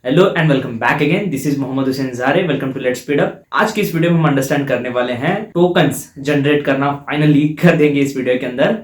Hello and welcome back again. This is Mohammed Hussain Zare. Welcome to let's speed up. आज की इस video में हम अंडरस्टैंड करने वाले हैं टोकन्स जनरेट करना। फाइनली कर देंगे इस वीडियो के अंदर।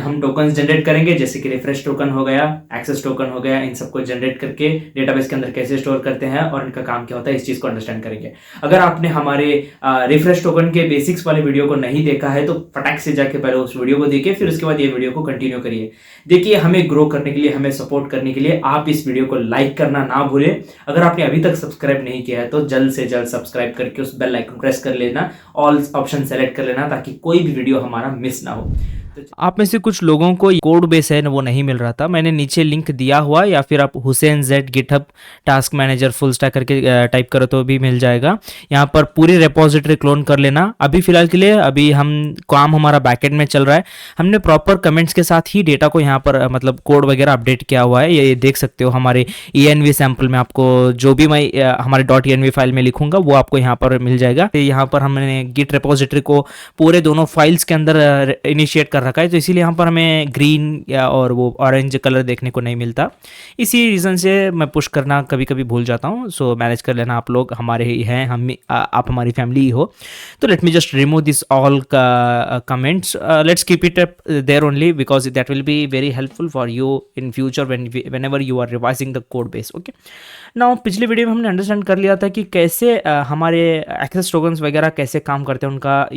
हम टोकन्स जनरेट करेंगे, जैसे कि रिफ्रेश टोकन हो गया, एक्सेस टोकन हो गया। इन सबको जनरेट करके डेटाबेस के अंदर कैसे स्टोर करते हैं और इनका काम क्या होता है, इस चीज को अंडरस्टैंड करेंगे। अगर आपने हमारे रिफ्रेश टोकन के बेसिक्स वाले वीडियो को नहीं देखा है तो फटाक से जाके पहले उस वीडियो को देखिए, फिर उसके बाद ये वीडियो को कंटिन्यू करिए। देखिए, हमें ग्रो करने के लिए, हमें सपोर्ट करने के लिए आप इस वीडियो को लाइक करना ना भूलें। अगर आपने अभी तक सब्सक्राइब नहीं किया है तो जल्द से जल्द सब्सक्राइब करके उस बेल आइकन प्रेस कर लेना, ऑल ऑप्शन सेलेक्ट कर लेना, ताकि कोई भी वीडियो हमारा मिस ना हो। आप में से कुछ लोगों को कोड बेस है वो नहीं मिल रहा था, मैंने नीचे लिंक दिया हुआ, या फिर आप Hussain Z GitHub task manager full stack करके टाइप करो तो भी मिल जाएगा। यहाँ पर पूरी रेपोजिटरी क्लोन कर लेना। अभी फिलहाल के लिए अभी हम काम हमारा बैकएंड में चल रहा है। हमने प्रॉपर कमेंट्स के साथ ही डेटा को यहाँ पर मतलब कोड वगैरह अपडेट किया हुआ है। ये देख सकते हो हमारे ENV सैम्पल में। आपको जो भी मैं हमारे .env फाइल में लिखूंगा वो आपको यहाँ पर मिल जाएगा। यहाँ पर हमने गिट रेपोजिटरी को पूरे दोनों फाइल्स के अंदर इनिशिएट कर रखा है, तो इसीलिए यहाँ पर हमें ग्रीन या और वो ऑरेंज कलर देखने को नहीं मिलता। इसी रीज़न से मैं पुश करना कभी कभी भूल जाता हूँ। सो मैनेज कर लेना, आप लोग हमारे ही हैं, आप हमारी फैमिली ही हो। तो let me just remove this all comments. Let's keep it up there only because that will be very helpful for you in future whenever you are revising the code base. Okay, now पिछले video में हमने understand कर लिया था कि कैसे हमारे access tokens वगैरह कैसे काम करते हैं, उनका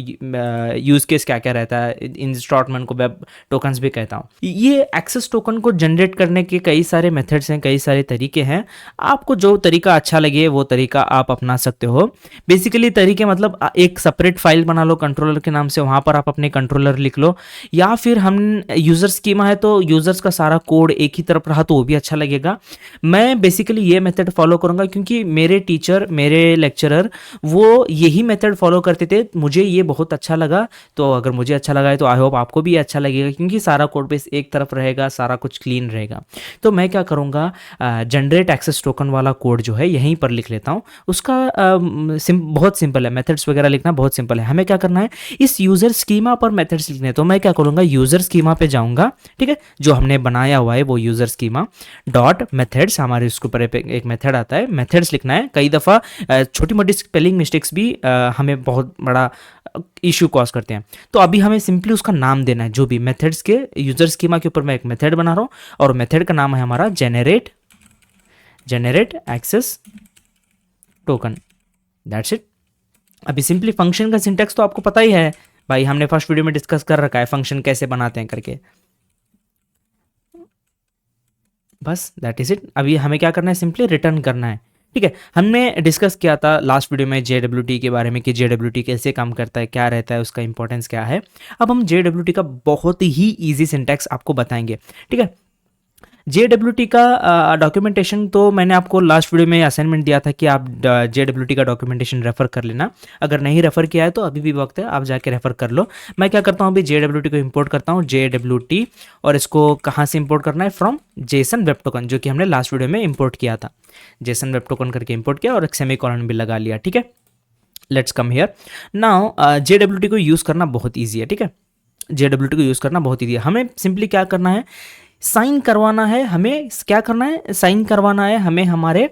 यूज़ केस क्या क्या रहता है। इन शॉर्ट मैं उनको वेब टोकन्स भी कहता हूँ। ये एक्सेस टोकन को जनरेट करने के कई सारे मेथड्स हैं, कई सारे तरीके हैं। आपको जो तरीका अच्छा लगे वो तरीका आप अपना सकते हो। बेसिकली तरीके मतलब एक सेपरेट फाइल बना लो कंट्रोलर के नाम से, वहाँ पर आप अपने कंट्रोलर लिख लो, या फिर हम यूज़र स्कीमा है तो यूज़र्स का सारा कोड एक ही तरफ रहा तो वो भी अच्छा लगेगा। मैं बेसिकली ये मेथड फॉलो करूँगा क्योंकि मेरे टीचर, मेरे लेक्चरर वो यही मेथड फॉलो करते थे। मुझे ये बहुत अच्छा लगा, तो अगर मुझे अच्छा लगा है तो आई होप आपको भी अच्छा लगेगा, क्योंकि सारा कोड बेस एक तरफ रहेगा, सारा कुछ क्लीन रहेगा। तो मैं क्या करूँगा, जनरेट एक्सेस टोकन वाला कोड जो है यहीं पर लिख लेता हूँ। उसका बहुत सिंपल है, मेथड्स वगैरह लिखना बहुत सिंपल है। हमें क्या करना है, इस यूज़र स्कीमा पर मेथड्स लिखने हैं। तो मैं क्या करूँगा, यूज़र स्कीमा पे जाऊँगा, ठीक है, जो हमने बनाया हुआ है वो यूज़र स्कीमा डॉट मेथड्स, हमारे उसके ऊपर एक मेथड आता है, मेथड्स लिखना है। कई दफ़ा छोटी मोटी स्पेलिंग मिस्टेक्स भी हमें बहुत बड़ा इशू कॉज करते हैं। तो अभी हमें सिंपली उसका नाम देना है, जो भी मेथड्स के यूजर स्कीमा के ऊपर मैं एक मेथड बना रहा हूँ और मेथड का नाम है हमारा generate access token. That's it. अभी सिंपली फंक्शन का सिंटैक्स तो आपको पता ही है भाई, हमने फर्स्ट वीडियो में डिस्कस कर रखा है फंक्शन कैसे बनाते हैं करके। बस दैट इज इट। अभी हमें क्या करना है, सिंपली रिटर्न करना है, ठीक है। हमने डिस्कस किया था लास्ट वीडियो में JWT के बारे में कि JWT कैसे काम करता है, क्या रहता है, उसका इंपॉर्टेंस क्या है। अब हम JWT का बहुत ही इजी सिंटैक्स आपको बताएंगे, ठीक है। JWT का डॉक्यूमेंटेशन तो मैंने आपको लास्ट वीडियो में असाइनमेंट दिया था कि आप JWT का डॉक्यूमेंटेशन रेफर कर लेना। अगर नहीं रेफर किया है तो अभी भी वक्त है, आप जाके रेफर कर लो। मैं क्या करता हूँ, अभी JWT को इंपोर्ट करता हूँ, JWT, और इसको कहाँ से इंपोर्ट करना है, फ्रॉम जेसन वेब टोकन, जो कि हमने लास्ट वीडियो में इंपोर्ट किया था। जेसन वेब टोकन करके इंपोर्ट किया और एक सेमीकोलन भी लगा लिया, ठीक है। Let's come here now. JWT को यूज़ करना बहुत ईजी है, ठीक है। JWT को यूज़ करना बहुत ईजी है। हमें सिंपली क्या करना है, साइन करवाना है। हमें क्या करना है, साइन करवाना है हमें हमारे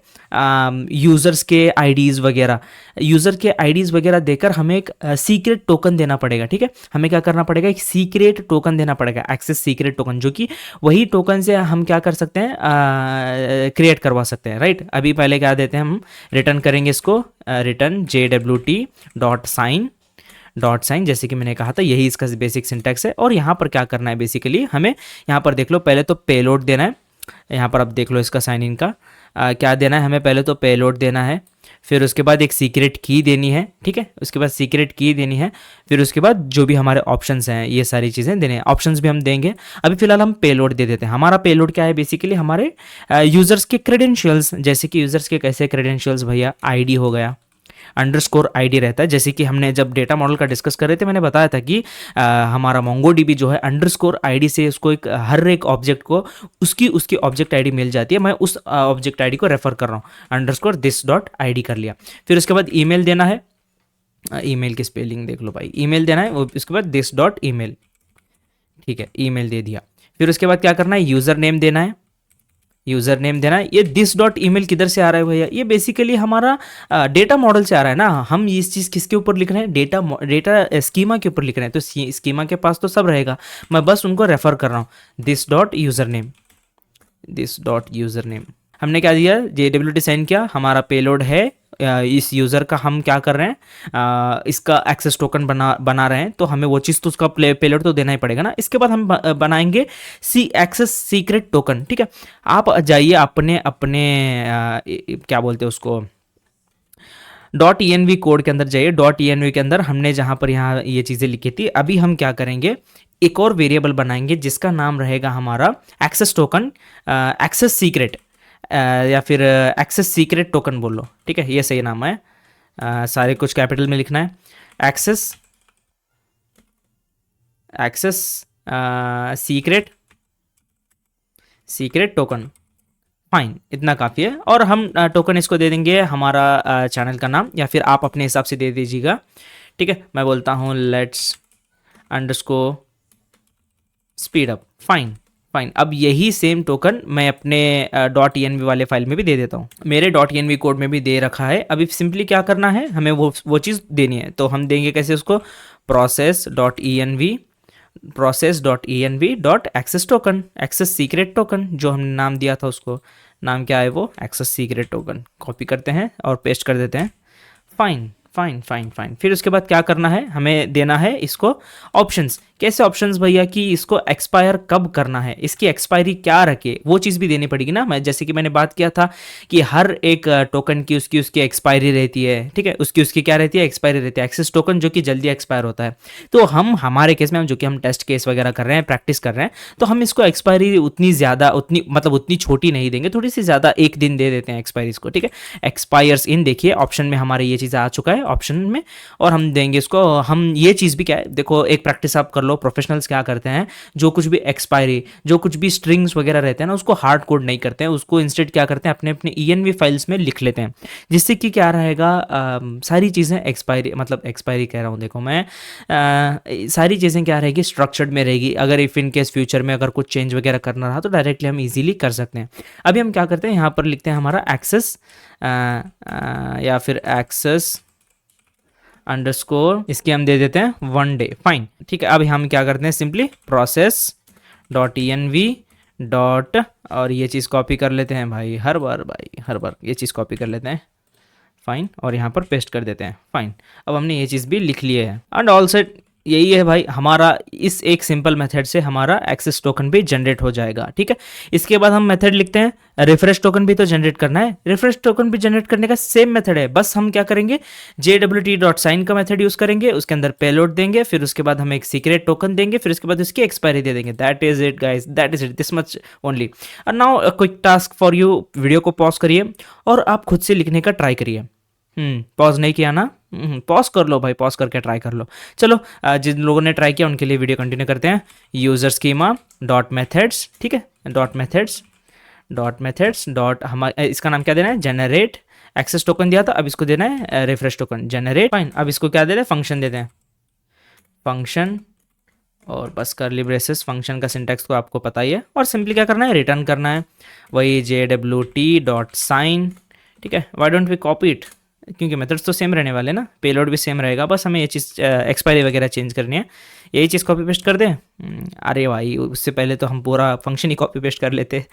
यूज़र्स के आईडीज़ वगैरह देकर हमें एक सीक्रेट टोकन देना पड़ेगा, ठीक है। हमें क्या करना पड़ेगा, एक सीक्रेट टोकन देना पड़ेगा, एक्सेस सीक्रेट टोकन, जो कि वही टोकन से हम क्या कर सकते हैं, क्रिएट करवा सकते हैं, राइट। अभी पहले क्या देते हैं, हम रिटर्न करेंगे इसको, रिटर्न JWT.sign, जैसे कि मैंने कहा था यही इसका बेसिक सिंटैक्स है। और यहाँ पर क्या करना है, बेसिकली हमें यहाँ पर देख लो, पहले तो पेलोड देना है। यहाँ पर आप देख लो इसका साइन इन का क्या देना है, हमें पहले तो पेलोड देना है, फिर उसके बाद एक सीक्रेट की देनी है, ठीक है। उसके बाद सीक्रेट की देनी है, फिर उसके बाद जो भी हमारे ऑप्शंस हैं ये सारी चीज़ें देने हैं। ऑप्शंस भी हम देंगे। अभी फिलहाल हम पेलोड दे देते हैं। हमारा पेलोड क्या है, बेसिकली हमारे यूज़र्स के क्रेडेंशियल्स, जैसे कि यूज़र्स के कैसे क्रेडेंशियल्स भैया, ID हो गया, अंडरस्कोर ID रहता है। जैसे कि हमने जब डेटा मॉडल का डिस्कस कर रहे थे, मैंने बताया था कि हमारा MongoDB जो है अंडरस्कोर ID से उसको एक हर एक ऑब्जेक्ट को उसकी ऑब्जेक्ट ID मिल जाती है। मैं उस ऑब्जेक्ट ID को रेफर कर रहा हूँ, अंडरस्कोर दिस डॉट ID कर लिया। फिर उसके बाद ईमेल देना है, ईमेल की स्पेलिंग देख लो भाई, ईमेल देना है, उसके बाद दिस डॉट ईमेल, ठीक है, ईमेल दे दिया। फिर उसके बाद क्या करना है, यूज़र नेम देना है, यूज़र नेम देना है। ये दिस डॉट ईमेल किधर से आ रहा है भैया, ये बेसिकली हमारा डेटा मॉडल से आ रहा है ना। हम इस चीज़ किसके ऊपर लिख रहे हैं, डेटा स्कीमा के ऊपर लिख रहे हैं, तो स्कीमा के पास तो सब रहेगा, मैं बस उनको रेफर कर रहा हूँ। दिस डॉट यूज़र नेम हमने क्या दिया, JWT साइन किया, हमारा पेलोड है इस यूज़र का, हम क्या कर रहे हैं इसका एक्सेस टोकन बना रहे हैं, तो हमें वो चीज़ तो उसका पेलोड तो देना ही पड़ेगा ना। इसके बाद हम बनाएंगे एक्सेस सीक्रेट टोकन। ठीक है, आप जाइए अपने क्या बोलते हैं उसको, .env कोड के अंदर जाइए। .env के अंदर हमने जहाँ पर यहाँ ये चीज़ें लिखी थी, अभी हम क्या करेंगे, एक और वेरिएबल बनाएंगे जिसका नाम रहेगा हमारा एक्सेस टोकन, एक्सेस सीक्रेट, या फिर एक्सेस सीक्रेट टोकन बोल लो। ठीक है, ये सही नाम है, सारे कुछ कैपिटल में लिखना है। एक्सेस सीक्रेट टोकन, फाइन, इतना काफ़ी है। और हम टोकन इसको दे देंगे हमारा चैनल का नाम, या फिर आप अपने हिसाब से दे दीजिएगा। ठीक है, मैं बोलता हूँ let's underscore speed up, fine. अब यही सेम टोकन मैं अपने .env वाले फाइल में भी दे देता हूँ, मेरे .env कोड में भी दे रखा है। अभी सिंपली क्या करना है, हमें वो चीज़ देनी है, तो हम देंगे कैसे उसको, process.env एक्सेस सीक्रेट टोकन, जो हमने नाम दिया था उसको, नाम क्या है वो, एक्सेस सीक्रेट टोकन। कॉपी करते हैं और पेस्ट कर देते हैं, फाइन। फिर उसके बाद क्या करना है, हमें देना है इसको ऑप्शंस। कैसे ऑप्शंस भैया, कि इसको एक्सपायर कब करना है, इसकी एक्सपायरी क्या रखे, वो चीज़ भी देनी पड़ेगी ना। मैं जैसे कि मैंने बात किया था कि हर एक टोकन की उसकी एक्सपायरी रहती है। ठीक है, उसकी क्या रहती है, एक्सपायरी रहती है। एक्सेस टोकन जो कि जल्दी एक्सपायर होता है, तो हम हमारे केस में जो कि हम टेस्ट केस वगैरह कर रहे हैं, प्रैक्टिस कर रहे हैं, तो हम इसको एक्सपायरी उतनी छोटी नहीं देंगे, थोड़ी सी ज़्यादा, एक दिन दे देते हैं एक्सपायरीज को। ठीक है, एक्सपायर्स इन, देखिए ऑप्शन में हमारे ये चीज़ आ चुका है ऑप्शन में, और हम देंगे इसको, हम ये चीज़ भी क्या है, देखो एक प्रैक्टिस आप कर लो। प्रोफेशनल्स क्या करते हैं, जो कुछ भी एक्सपायरी, जो कुछ भी स्ट्रिंग्स वगैरह रहते हैं ना, उसको हार्ड कोड नहीं करते हैं, उसको इंस्टेड क्या करते हैं, अपने env फाइल्स में लिख लेते हैं, जिससे कि क्या रहेगा, सारी चीज़ें एक्सपायरी कह रहा हूँ, देखो मैं सारी चीज़ें क्या रहेगी, स्ट्रक्चर्ड में रहेगी। अगर इफ़ इन केस फ्यूचर में अगर कुछ चेंज वगैरह करना रहा तो डायरेक्टली हम इजीली कर सकते हैं। अभी हम क्या करते हैं, यहाँ पर लिखते हैं हमारा एक्सेस या फिर एक्सेस अंडरस्कोर, इसके हम दे देते हैं 1 day, फाइन। ठीक है, अब हम क्या करते हैं, सिंपली process.env और ये चीज़ कॉपी कर लेते हैं भाई, हर बार ये चीज़ कॉपी कर लेते हैं, फाइन, और यहाँ पर पेस्ट कर देते हैं, फाइन। अब हमने ये चीज़ भी लिख लिए है, एंड ऑल सेट। यही है भाई हमारा, इस एक सिंपल मेथड से हमारा एक्सेस टोकन भी जनरेट हो जाएगा। ठीक है, इसके बाद हम मेथड लिखते हैं, रिफ्रेश टोकन भी तो जनरेट करना है। रिफ्रेश टोकन भी जनरेट करने का सेम मेथड है, बस हम क्या करेंगे, JWT.sign का मेथड यूज करेंगे, उसके अंदर पेलोड देंगे, फिर उसके बाद हम एक सीक्रेट टोकन देंगे, फिर उसके बाद उसकी एक्सपायरी दे देंगे। That is it guys, that is it, this much only. और now quick task for you, video को पॉज करिए और आप खुद से लिखने का ट्राई करिए। पॉज नहीं किया ना, पॉज कर लो भाई, पॉज करके ट्राई कर लो। चलो, जिन लोगों ने ट्राई किया उनके लिए वीडियो कंटिन्यू करते हैं। यूजर स्कीमा डॉट मेथड्स, ठीक है, डॉट मेथड्स हमारा इसका नाम क्या देना है, जनरेट एक्सेस टोकन दिया था, अब इसको देना है रिफ्रेश टोकन, जनरेट, फाइन। अब इसको क्या दे रहे हैं, फंक्शन देते हैं, फंक्शन, और बस कर्ली ब्रेसेस। फंक्शन का सिंटैक्स तो आपको पता ही है, और सिंपली क्या करना है, रिटर्न करना है वही JWT.sign। ठीक है, why don't we copy it, क्योंकि मेथड्स तो सेम रहने वाले ना, पेलोड भी सेम रहेगा, बस हमें ये चीज़ एक्सपायरी वगैरह चेंज करनी है। यही चीज़ कॉपी पेस्ट कर दें। अरे भाई, उससे पहले तो हम पूरा फंक्शन ही कॉपी पेस्ट कर लेते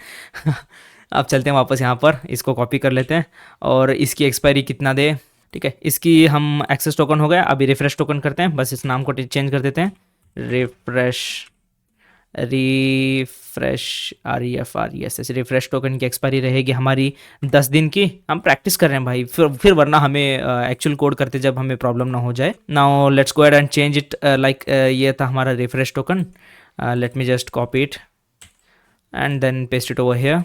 अब चलते हैं वापस यहाँ पर, इसको कॉपी कर लेते हैं और इसकी एक्सपायरी कितना दे। ठीक है, इसकी हम एक्सेस टोकन हो गया, अभी रिफ्रेश टोकन करते हैं, बस इस नाम को चेंज कर देते हैं, रिफ्रेश रिफ्रेश टोकन की एक्सपायरी रहेगी हमारी 10 दिन की। हम प्रैक्टिस कर रहे हैं भाई, फिर वरना हमें एक्चुअल कोड करते जब हमें प्रॉब्लम ना हो जाए। Now let's go ahead and change it, like ये था हमारा refresh token. Let me just copy it and then paste it over here,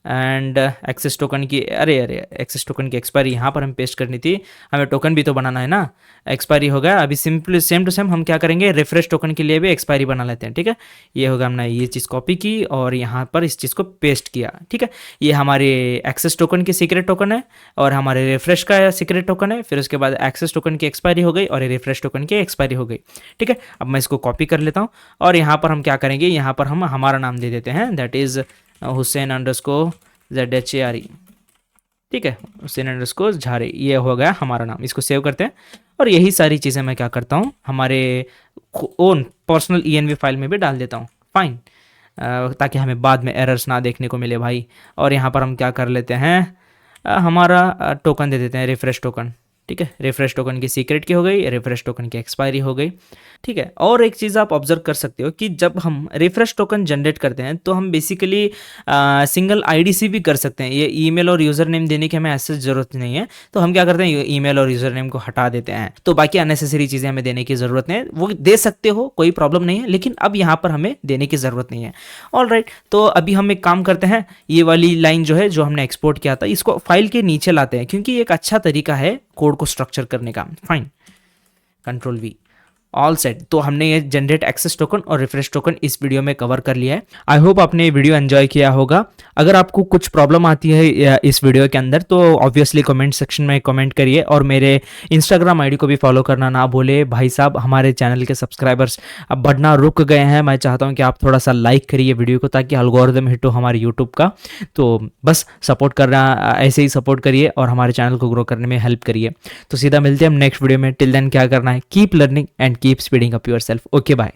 and access token की एक्सेस टोकन की एक्सपायरी यहाँ पर हम पेस्ट करनी थी, हमें टोकन भी तो बनाना है ना। एक्सपायरी हो गया, अभी सिंपल सेम टू सेम हम क्या करेंगे, रिफ्रेश टोकन के लिए भी एक्सपायरी बना लेते हैं। ठीक है, ये होगा, हमने ये चीज़ कॉपी की और यहाँ पर इस चीज़ को पेस्ट किया। ठीक है, ये हमारे एक्सेस टोकन की सीक्रेट टोकन है और हमारे रिफ्रेश का सीक्रेट टोकन है, फिर उसके बाद एक्सेस टोकन की एक्सपायरी हो गई और रिफ्रेश टोकन की एक्सपायरी हो गई। ठीक है, अब मैं इसको कॉपी कर लेता हूँ और यहाँ पर हम क्या करेंगे, यहाँ पर हम हमारा नाम दे देते हैं, that is Hussain underscore ZHARE, ठीक है, हुसैन अंडरस्कोर झारे, ये हो गया हमारा नाम। इसको सेव करते हैं और यही सारी चीज़ें मैं क्या करता हूँ हमारे ओन पर्सनल ENV फाइल में भी डाल देता हूँ, फाइन, ताकि हमें बाद में एरर्स ना देखने को मिले भाई। और यहाँ पर हम क्या कर लेते हैं, हमारा टोकन दे देते हैं रिफ्रेश टोकन, ठीक है। रिफ्रेश टोकन की सीक्रेट की हो गई, रिफ्रेश टोकन की एक्सपायरी हो गई, ठीक है। और एक चीज़ आप ऑब्जर्व कर सकते हो कि जब हम रिफ्रेश टोकन जनरेट करते हैं तो हम बेसिकली सिंगल IDC भी कर सकते हैं। ये ईमेल और यूज़र नेम देने की हमें ऐसे ज़रूरत नहीं है, तो हम क्या करते हैं ईमेल और यूज़र नेम को हटा देते हैं, तो बाकी अननेसेसरी चीज़ें हमें देने की ज़रूरत नहीं है। वो दे सकते हो, कोई प्रॉब्लम नहीं है, लेकिन अब यहाँ पर हमें देने की ज़रूरत नहीं है। ऑल राइट, तो अभी हम एक काम करते हैं, ये वाली लाइन जो है जो हमने एक्सपोर्ट किया था इसको फाइल के नीचे लाते हैं, क्योंकि ये एक अच्छा तरीका है कोड को स्ट्रक्चर करने का। Fine, Ctrl+V, all set. तो हमने ये जनरेट एक्सेस टोकन और रिफ्रेश टोकन इस वीडियो में कवर कर लिया है। आई होप आपने ये वीडियो एंजॉय किया होगा। अगर आपको कुछ प्रॉब्लम आती है इस वीडियो के अंदर तो ऑब्वियसली कमेंट सेक्शन में कमेंट करिए, और मेरे इंस्टाग्राम आईडी को भी फॉलो करना ना भूले। भाई साहब, हमारे चैनल के सब्सक्राइबर्स अब बढ़ना रुक गए हैं। मैं चाहता हूँ कि आप थोड़ा सा लाइक करिए वीडियो को, ताकि एल्गोरिदम हिट हो हमारे यूट्यूब का। तो बस सपोर्ट करना, ऐसे ही सपोर्ट करिए और हमारे चैनल को ग्रो करने में हेल्प करिए। तो सीधा मिलते हैं हम नेक्स्ट वीडियो में। टिल देन क्या करना है, keep learning and keep speeding up yourself. Okay, bye.